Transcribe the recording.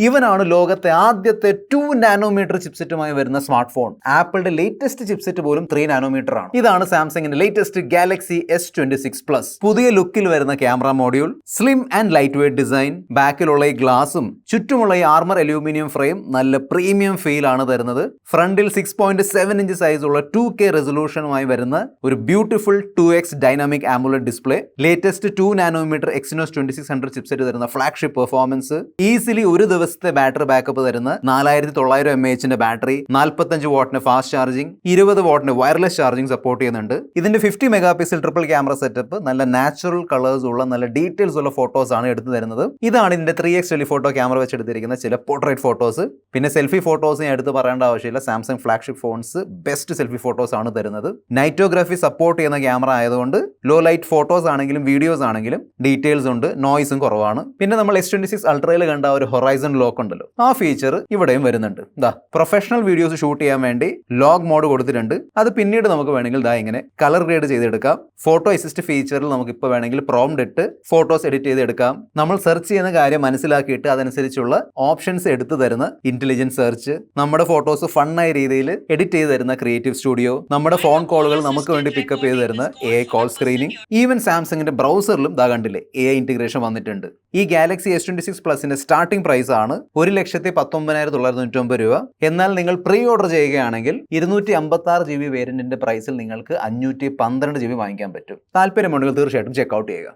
ഇവനാണ് ലോകത്തെ ആദ്യത്തെ 2 നാനോമീറ്റർ ചിപ്സെറ്റുമായി വരുന്ന സ്മാർട്ട് ഫോൺ. ആപ്പിളിന്റെ ലേറ്റസ്റ്റ് ചിപ്സെറ്റ് പോലും 3 നാനോമീറ്റർ ആണ്. ഇതാണ് സാംസങ്ങിന്റെ ലേറ്റസ്റ്റ് ഗാലക്സി S26 Plus. പുതിയ ലുക്കിൽ വരുന്ന camera module, slim and light weight design, ബാക്കിലുള്ള ഈ ഗ്ലാസും ചുറ്റുമുള്ള ഈ ആർമർ അലൂമിനിയം ഫ്രെയിം നല്ല പ്രീമിയം ഫീൽ ആണ് തരുന്നത്. ഫ്രണ്ടിൽ 6.7 ഇഞ്ച് സൈസുള്ള 2K റെസൊല്യൂഷനുമായി വരുന്ന ഒരു beautiful 2x dynamic AMOLED display, latest 2 nanometre Exynos 2600 chipset തരുന്ന ഫ്ലാഗ്ഷിപ്പ് പെർഫോമൻസ്, ഈസിലി ഒരു ദിവസത്തെ ബാറ്ററി ബാക്കപ്പ് തരുന്ന 4900 mAh ബാറ്ററി, 45 വാട്ടിന് ഫാസ്റ്റ് ചാർജിംഗ്, 20 വാട്ടിന് വയർലെസ് ചാർജിംഗ് സപ്പോർട്ട് ചെയ്യുന്നുണ്ട്. ഇതിന്റെ 50 mega pixel triple camera setup നല്ല നാച്ചുറൽ കളേഴ്സ് ഉള്ള നല്ല ഡീറ്റെയിൽസ് ഉള്ള ഫോട്ടോസ് ആണ് എടുത്തു തരുന്നത്. ഇതാണ് ഇതിന്റെ 3x ടെലിഫോട്ടോ ക്യാമറ വെച്ച് എടുത്തിരിക്കുന്ന ചില പോർട്രേറ്റ് ഫോട്ടോസ്. പിന്നെ സെൽഫി ഫോട്ടോസ് ഞാൻ എടുത്ത് പറയേണ്ട ആവശ്യമില്ല. Samsung flagship phones best selfie photos ആണ് തരുന്നത്. നൈറ്റോഗ്രാഫി സപ്പോർട്ട് ചെയ്യുന്ന ക്യാമറ ആയതുകൊണ്ട് ലോ ലൈറ്റ് ഫോട്ടോസ് ആണെങ്കിലും വീഡിയോസ് ആണെങ്കിലും ഡീറ്റെയിൽസ് ഉണ്ട്, നോയ്സും കുറവാണ്. പിന്നെ നമ്മൾ S26 അൾട്രയിൽ കണ്ട ഒരു ഹൊറൈസൺ ലോക്ക് ഉണ്ടല്ലോ, ആ ഫീച്ചർ ഇവിടെയും വരുന്നുണ്ട്. പ്രൊഫഷണൽ വീഡിയോസ് ഷൂട്ട് ചെയ്യാൻ വേണ്ടി ലോഗ് മോഡ് കൊടുത്തിട്ടുണ്ട്. അത് പിന്നീട് നമുക്ക് വേണമെങ്കിൽ ഇങ്ങനെ കളർ ഗ്രേഡ് ചെയ്തെടുക്കാം. ഫോട്ടോ അസിസ്റ്റ് ഫീച്ചറിൽ നമുക്ക് ഇപ്പോൾ വേണമെങ്കിൽ പ്രോംപ്റ്റ് ഇട്ട് ഫോട്ടോസ് എഡിറ്റ് ചെയ്തെടുക്കാം. നമ്മൾ സെർച്ച് ചെയ്യുന്ന കാര്യം മനസ്സിലാക്കിയിട്ട് അതനുസരിച്ചുള്ള ഓപ്ഷൻസ് എടുത്തു തരുന്ന ഇന്റലിജന്റ് സെർച്ച്, നമ്മുടെ ഫോട്ടോസ് ഫണ്ണായ രീതിയിൽ എഡിറ്റ് ചെയ്ത് തരുന്ന ക്രിയേറ്റീവ് സ്റ്റുഡിയോ, നമ്മുടെ ഫോൺ കോളുകൾ നമുക്ക് വേണ്ടി പിക്കപ്പ് ചെയ്ത് തരുന്ന AI കോൾ സ്ക്രീനിങ്, ഈവൻ സാംസങ്ങിന്റെ ബ്രൗസറിലും കണ്ടില്ലേ AI ഇന്റഗ്രേഷൻ വന്നിട്ടുണ്ട്. ഈ ഗാലക്സി S26 പ്ലസിന്റെ സ്റ്റാർട്ടിംഗ് പ്രൈസ് ആണ് 1,19,990 രൂപ. എന്നാൽ നിങ്ങൾ പ്രീ ഓർഡർ ചെയ്യുകയാണെങ്കിൽ 256 GB വേരിയന്റിന്റെ പ്രൈസിൽ നിങ്ങൾക്ക് 512 GB വാങ്ങിക്കാൻ പറ്റും. താല്പര്യമുണ്ടെങ്കിൽ തീർച്ചയായിട്ടും ചെക്കൗട്ട് ചെയ്യുക.